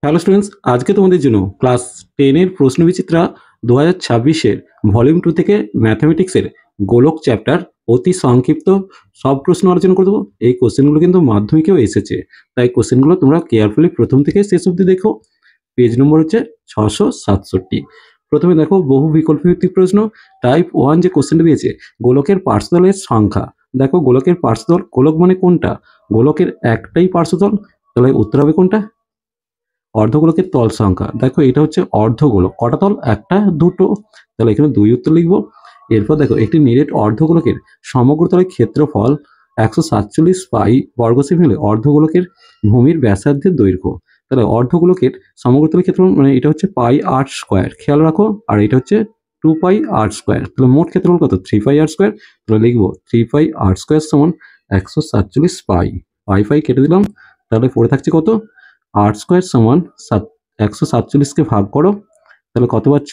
Hello students, আজকে তোমাদের জন্য ক্লাস 10 এর প্রশ্নবিচিত্রা 2026 এর ভলিউম 2 থেকে ম্যাথমেটিক্সের গোলক চ্যাপ্টার অতি সংক্ষিপ্ত সব প্রশ্ন আলোচনা করে দেবো। এই কোশ্চেনগুলো কিন্তু মাধ্যমিকেও এসেছে, তাই কোশ্চেনগুলো তোমরা কেয়ারফুলি প্রথম থেকে শেষ অবধি দেখো। পেজ নম্বর হচ্ছে 667। প্রথমে দেখো বহু বিকল্প ভিত্তিক প্রশ্ন টাইপ 1 যে কোশ্চেনটা দিয়েছে, গোলকের পার্শ্বতলের সংখ্যা। দেখো গোলকের পার্শ্বতল, গোলক মানে কোনটা? গোলকের একটাই পার্শ্বতল, তাহলে উত্তর হবে কোনটা? অর্ধগোলকের তল সংখ্যা। দেখো এটা হচ্ছে অর্ধগোলক, কটা তল? একটা, দুটো, তাহলে এখানে 2 উত্তর লিখবো। এরপর দেখো একটি নিরেট অর্ধগোলকের সমগ্র তলের ক্ষেত্রফল 147 পাই বর্গ সেমি হলে অর্ধগোলকের ভূমির ব্যাসার্ধের দৈর্ঘ্য। তাহলে অর্ধগোলকের সমগ্র তলের ক্ষেত্রফল মানে এটা হচ্ছে পাই আর স্কোয়ার, খেয়াল রাখো, আর এটা হচ্ছে 2 পাই আর স্কোয়ার। তাহলে মোট ক্ষেত্রফল কত? 3 পাই আর স্কোয়ার। তাহলে লিখবো 3 পাই আর স্কোয়ার সমান 147 পাই। পাই পাই কেটে দিলাম, তাহলে পড়ে থাকছে কত? আর স্কোয়ার সমান 147কে ভাগ করো, তাহলে কত পাচ্ছ?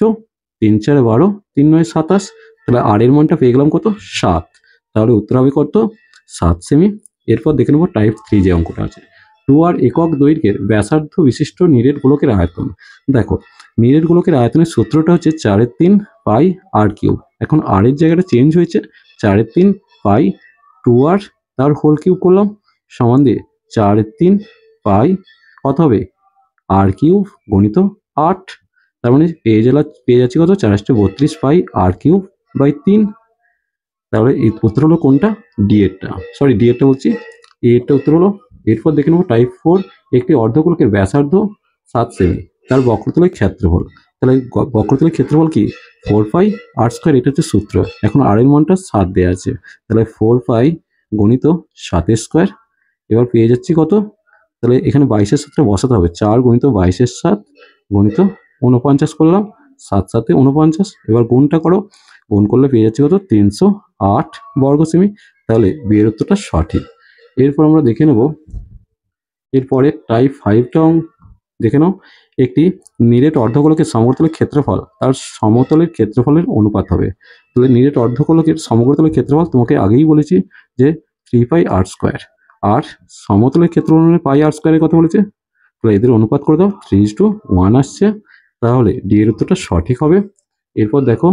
3 4 12, 3 9 27। তাহলে আর এর মানটা পেয়ে গেলাম কত? 7। তাহলে উত্তর হবে কত? 7 সেমি। এরপর দেখে নেবো টাইপ 3 যে অঙ্কটা আছে, 2 আর একক দৈর্ঘ্যের ব্যাসার্ধ বিশিষ্ট নিরেট গোলকের আয়তন। দেখো নিরেট গোলকের আয়তনের সূত্রটা হচ্ছে 4/3 পাই আর কিউব। এখন আর এর জায়গাটা চেঞ্জ হয়েছে, 4/3 পাই 2 আর তার হোল কিউব করলাম সমান দিয়ে 4/3 পাই কত হবে? আর কিউব গণিত 8। তার মানে পেয়ে যাচ্ছি কত? 4 32 পাই আর কিউব বাই 3। তাহলে এই উত্তর হলো কোনটা? ডি এরটা, সরি ডি এরটা বলছি, এ এরটা উত্তর হলো। এরপর দেখে নেবো টাইপ 4, একটি অর্ধগোলকের ব্যাসার্ধ 7 সেমি, তার বক্রতলের ক্ষেত্রফল। তাহলে বক্রতলের ক্ষেত্রফল কি? 4 পাই আর স্কোয়ার, এটা হচ্ছে সূত্র। এখন আর এর মানটা 7 দেওয়া আছে, তাহলে 4 পাই গণিত 7 স্কোয়ার। এবার পেয়ে যাচ্ছি কত? তাহলে এখানে 22-এর সাথে বসাতে হবে, 4 গুণিত 22-এর 7 গুণিত 49 করলাম, 7 7 49। এবার গুণটা করো, গুণ করলে পেয়ে যাচ্ছে কত? 308 বর্গ সেমি। তাহলে বিয়ের উত্তরটা সঠিক। এরপর আমরা দেখে নেব এরপরে টাইপ 5টা দেখে নাও, একটি নিরেট অর্ধগোলকের সমতলের ক্ষেত্রফল তার সমতলের ক্ষেত্রফলের অনুপাত হবে। তাহলে নিরেট অর্ধগোলকের সমগ্রতলের ক্ষেত্রফল তোমাকে আগেই বলেছি যে 3 পাই আর স্কোয়ার, আর সমতলের ক্ষেত্রফল মানে পাই আর স্কোয়ারের কথা বলেছে। তাহলে এদের অনুপাত করে দাও, 3:1 আসছে। তাহলে ডি এর উত্তরটা সঠিক হবে। এরপর দেখো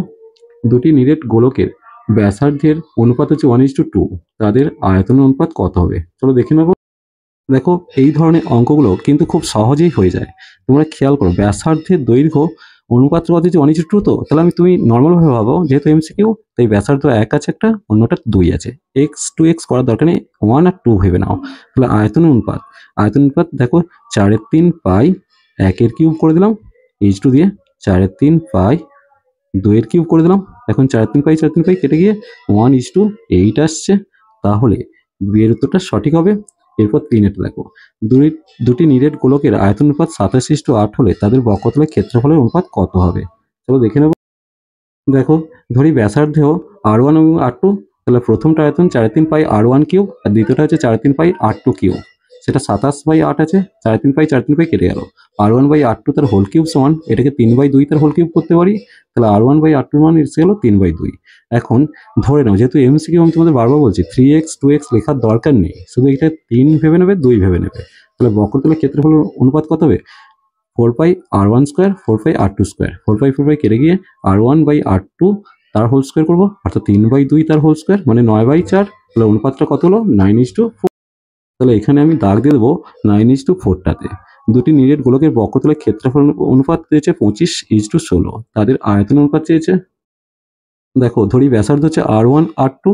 দুটি নিরেট গোলকের ব্যাসার্ধের অনুপাত হচ্ছে 1:2, তাদের আয়তনের অনুপাত কত হবে? চলো দেখে নেবো। দেখো এই ধরনের অঙ্কগুলো কিন্তু খুব সহজেই হয়ে যায়। তোমরা খেয়াল করো, ব্যাসার্ধের দৈর্ঘ্য অনুপাত কত হচ্ছে? 1:2। তো তাহলে তুমি নর্মালভাবে ভাবো, যেহেতু এমসিকিউ তাই ব্যাসার্ধ 1 আছে একটা, অন্যটা 2 আছে, x করার দরকার নেই, 1 আর 2 ভেবে নাও। তাহলে আয়তনের অনুপাত দেখো 4/3 পাই 1 এর কিউব করে দিলাম, h2 দিয়ে 4/3 পাই 2 এর কিউব করে দিলাম। এখন 4/3 পাই 4/3 পাই কেটে গিয়ে 1:8 আসছে। তাহলে বিয়ের উত্তরটা সঠিক হবে। এরপর 3 দেখো, দুটি নিরেট গোলকের আয়তন অনুপাত 27:8 হলে তাদের বক্রতলের ক্ষেত্রফলের অনুপাত কত হবে? চলো দেখে নেব। দেখো ধরি ব্যাসার্ধেও R1 এবং R2, তাহলে প্রথমটা আয়তন 4/3 পাই R1 কিউব, আর দ্বিতীয়টা হচ্ছে 4/3 পাই R2 কিউব। সেটা 27/8 আছে, 4/3 পাই 4/3 পাই কেটে গেল। R1/R2 তার হোল কিউব সমান, এটাকে 3/2 তার হোল কিউব করতে পারি। তাহলে R1/R2 মান এসে গেল 3/2। এখন ধরে নাও, যেহেতু এমসিকিউ আমি তোমাদের বারবার বলছি 3x 2x লেখার দরকার নেই, শুধু এটা 3 ভেবে নেবে, 2 ভেবে নেবে। তাহলে বক্রতলের ক্ষেত্রফলের অনুপাত কত হবে? 4 পাই R1 স্কোয়ার 4 পাই R2 স্কোয়ার, 4 পাই কেটে গিয়ে R1/R2 তার হোল স্কোয়ার করবো, অর্থাৎ 3/2 তার হোল স্কোয়ার মানে 9/4। তাহলে অনুপাতটা কত হলো? 9:4। তাহলে এখানে আমি দাগ দিয়ে দেবো 9:4টাতে। দুটি নিরেট গোলকের বক্রতলের ক্ষেত্রফল অনুপাত চেয়েছে 25:16, তাদের আয়তন অনুপাত চেয়েছে। দেখো ধরি ব্যাসার্ধ হচ্ছে R1 R2,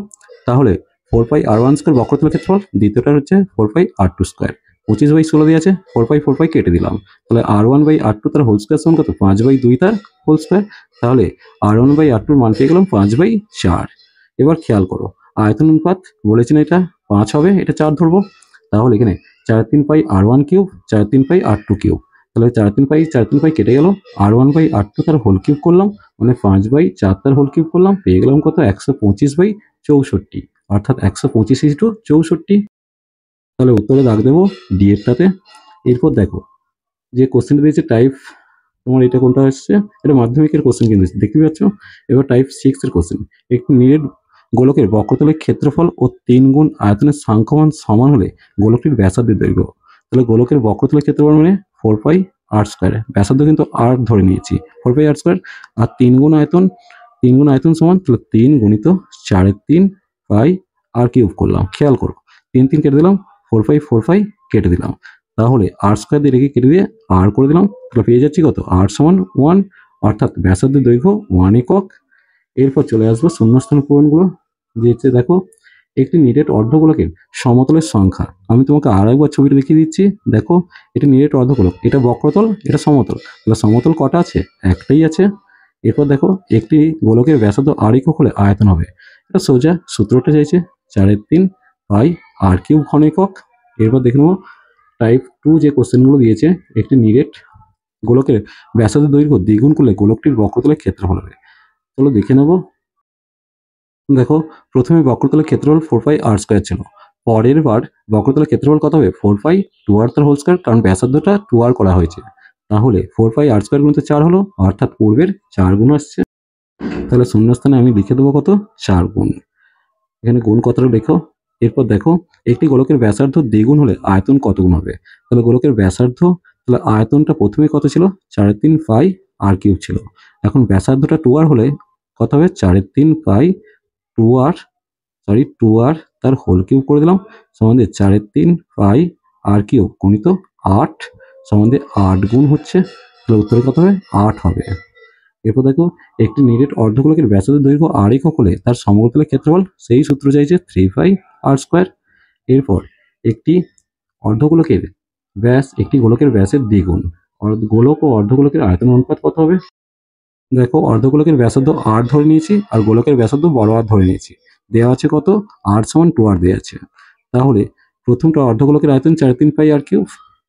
তাহলে 4 পাই R1 স্কোয়ার বক্রতলের ক্ষেত্রফল, দ্বিতীয়টা হচ্ছে 4 পাই R2 স্কোয়ার। 25/16 দিয়ে আছে, 4 পাই কেটে দিলাম। তাহলে R1/R2 তার হোল স্কোয়ার সমান কত? 5/2 তার হোল স্কোয়ার। তাহলে R1/R2 মান পেয়ে গেলাম 5/4। এবার খেয়াল করো, আয়তন অনুপাত বলেছি না, এটা 5 হবে, এটা 4 ধরবো। তাহলে এখানে 4/3 পাই R1 কিউব 4/3 পাই R2 কিউব। তাহলে 4/3 পাই কেটে গেল, R1/R2 তার হোল কিউব করলাম মানে 5/4 তার হোল কিউব করলাম, পেয়ে গেলাম কত? 125/64, অর্থাৎ 125:64। তাহলে উত্তরে দাগ দেবো ডি এরটাতে। এরপর দেখো যে কোশ্চেনটা দিয়েছে টাইপ, তোমার এটা কোনটা আসছে? এটা মাধ্যমিকের কোশ্চেন কিন্তু দেখতে পাচ্ছ। এবার টাইপ 6 এর কোশ্চেন, একটি নিরেট গোলকের বক্রতলের ক্ষেত্রফল ও 3 গুণ আয়তনের সংখ্যমান সমান হলে গোলকটির ব্যাসার্ধের দৈর্ঘ্য। তাহলে গোলকের বক্রতলের ক্ষেত্রফল মানে 4 পাই r স্কয়ার, ব্যাসার্ধ কিন্তু r ধরে নিয়েছি 4 পাই r স্কয়ার, আর 3 গুণ আয়তন সমান তাহলে 3 গুণিত 4 3 পাই r কিউব করলাম। খেয়াল করো 3 3 কেটে দিলাম, 4 পাই কেটে দিলাম, তাহলে r স্কয়ার দিয়ে রেখে কেটে দিয়ে r করে দিলাম, তাহলে পেয়ে যাচ্ছি কত r সমান 1, অর্থাৎ ব্যাসার্ধের দৈর্ঘ্য 1 একক। এরপর চলে আসবো শূন্যস্থান পূরণগুলো। দিয়েছে দেখো একটি নিরেট অর্ধগোলকের সমতলের সংখ্যা। আমি তোমাকে আর একবার ছবিটা দেখিয়ে দিচ্ছি। দেখো এটা নিরেট অর্ধগোলক, এটা বক্রতল, এটা সমতল। তাহলে সমতল কটা আছে? একটাই আছে। এরপর দেখো একটি গোলকের ব্যাসার্ধ আর একক হলে আয়তন হবে, এটা সোজা সূত্রটা চাইছে 4/3 পাই r কিউব ঘন একক। এরপর দেখে নেবো টাইপ 2 যে কোশ্চেনগুলো দিয়েছে, একটি নিরেট গোলকের ব্যাসার্ধ দৈর্ঘ্য দ্বিগুণ করলে গোলকটির বক্রতলের ক্ষেত্রফল হবে। চলো দেখে নেবো। দেখো প্রথমে বক্রতলের ক্ষেত্রফল 4 পাই r স্কয়ার ছিল, পরের বার বক্রতলের ক্ষেত্রফল কত হবে? 4 পাই 2r তার হোল স্কয়ার, কারণ ব্যাসার্ধটা 2r করা হয়েছে। তাহলে 4 পাই r স্কয়ার গুণিত 4 হলো, অর্থাৎ পূর্বের 4 গুণ আসছে। তাহলে শূন্যস্থানে আমি লিখে দেবো কত? 4 গুণ। এখানে গুণ কতটা লেখো। এরপর দেখো একটি গোলকের ব্যাসার্ধ দ্বিগুণ হলে আয়তন কত গুণ হবে? তাহলে গোলকের ব্যাসার্ধ, তাহলে আয়তনটা প্রথমে কত ছিল? 4/3 পাই r কিউব ছিল। এখন ব্যাসার্ধটা 2r হলে কত হবে? 4/3 পাই 2r তার হোল কিউব করে দিলাম, সমান দিয়ে 4/3 পাই r কিউব গুণিত 8 সমান দিয়ে 8 গুণ হচ্ছে, তাহলে উত্তরে কত হবে? 8 হবে। এরপর দেখো একটি নিরেট অর্ধগোলকের ব্যাসার্ধ দৈর্ঘ্য r একক হলে তার সমগ্রতলের ক্ষেত্রফল, সেই সূত্র চাইছে 3 পাই r স্কয়ার। এরপর একটি অর্ধগোলকের ব্যাস একটি গোলকের ব্যাসের দ্বিগুণ, গোলক ও অর্ধগোলকের আয়তন অনুপাত কত হবে? দেখো অর্ধগোলকের ব্যাসার্ধ r ধরে নিয়েছি আর গোলকের ব্যাসার্ধ বড় r ধরে নিয়েছি। দেওয়া আছে কত? r সমান 2r দেওয়া আছে। তাহলে প্রথমটা অর্ধগোলকের আয়তন 4/3 পাই r কিউব,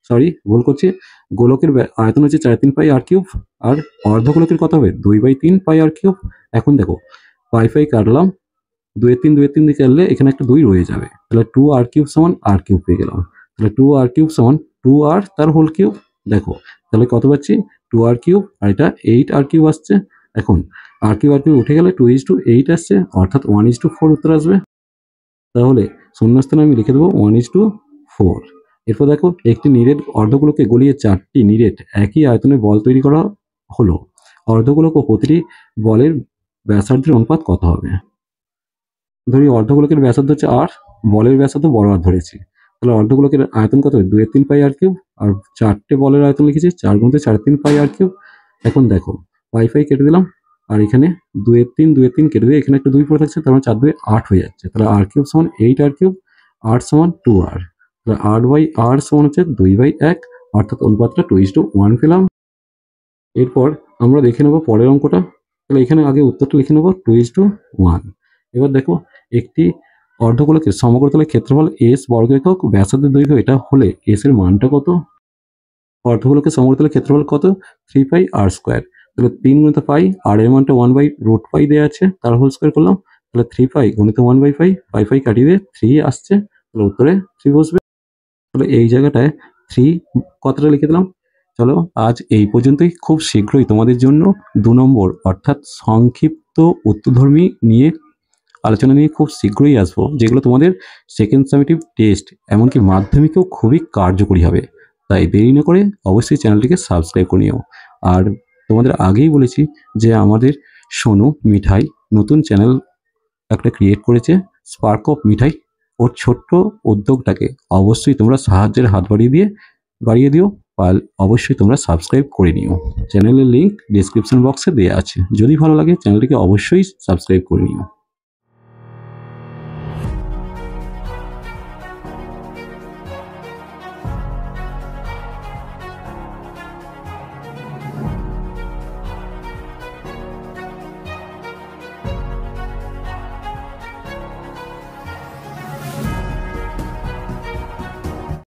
সরি ভুল করছি, গোলকের আয়তন হচ্ছে 4/3 পাই r কিউব, আর অর্ধগোলকের কত হবে? 2/3 পাই r কিউব। এখন দেখো পাই কাটলাম, 2/3 দিয়ে কাটলে এখানে একটা 2 রয়ে যাবে, তাহলে 2r কিউব সমান r কিউব পেয়ে গেলাম। তাহলে 2r কিউব সমান 2r তার হোল কিউব। দেখো তাহলে কত পাচ্ছি? 2r কিউব, আর এটা 8r কিউব আসছে। এখন r কিউব উঠে গেলে 2:8 আসছে, অর্থাৎ 1:4 উত্তর আসবে। তাহলে শূন্যস্থানে আমি লিখে দেবো 1:4। এরপর দেখো একটি নিরেট অর্ধগোলকে গলিয়ে 4টি নিরেট একই আয়তনে বল তৈরি করা হলো, অর্ধগোলক ও প্রতিটি বলের ব্যাসার্ধের অনুপাত কত হবে? ধরি অর্ধগোলকের ব্যাসার্ধ হচ্ছে r, বলের ব্যাসার্ধ বড় r ধরেছি, তাহলে অর্ধগোলকের আয়তন কত হবে? 2/3 পাই r কিউব, আর 4টে বলের আয়তন লিখেছি 4 গুণিত 4/3 পাই r কিউব। এখন দেখো পাই কেটে দিলাম, আর এখানে 2/3 কেটে দিয়ে এখানে একটা 2 পড়ে থাকছে, তার মানে 4 2 8 হয়ে যাচ্ছে। তাহলে r কিউব সমান 8r কিউব, r সমান 2r, তাহলে r/r সমান হচ্ছে 2/1, অর্থাৎ অনুপাতটা 2:1 পেলাম। এরপর আমরা দেখে নেবো পরের অঙ্কটা। তাহলে এখানে আগে উত্তরটা লিখে নেবো 2:1। এবার দেখো একটি অর্ধগোলকের সমগ্রতলের ক্ষেত্রফল s বর্গ একক, ব্যাসার্ধের দৈর্ঘ্য এটা হলে s এর মানটা কত? অর্ধগোলকের সমগ্রতলের ক্ষেত্রফল কত? 3 পাই r স্কয়ার। তাহলে 3 গুণিত পাই, r এর মানটা 1/√পাই দেওয়া আছে, তার হোল স্কয়ার করলাম, তাহলে 3 পাই গুণিত 1/পাই, পাই কাটিয়ে দিয়ে 3 আসছে, তাহলে উত্তরে 3 বসবে। তাহলে এই জায়গাটায় 3 কথাটা লিখে দিলাম। চলো আজ এই পর্যন্তই। খুব শীঘ্রই তোমাদের জন্য 2 নম্বর অর্থাৎ সংক্ষিপ্ত উত্তরধর্মী নিয়ে আলোচনা নিয়ে খুব শীঘ্রই আসবো, যেগুলো তোমাদের সেকেন্ড সামেটিভ টেস্ট এমনকি মাধ্যমিকেও খুবই কার্যকরী হবে। তাই দেরি না করে অবশ্যই চ্যানেলটিকে সাবস্ক্রাইব করে নিও। আর তোমাদের আগেই বলেছি যে আমাদের সোনু মিঠাই নতুন চ্যানেল একটা ক্রিয়েট করেছে, স্পার্ক অফ মিঠাই। ওর ছোট্ট উদ্যোগটাকে অবশ্যই তোমরা সাহায্যের হাত বাড়িয়ে দিও, আর অবশ্যই তোমরা সাবস্ক্রাইব করে নিও। চ্যানেলের লিঙ্ক ডিসক্রিপশন বক্সে দেওয়া আছে। যদি ভালো লাগে চ্যানেলটিকে অবশ্যই সাবস্ক্রাইব করে নিও।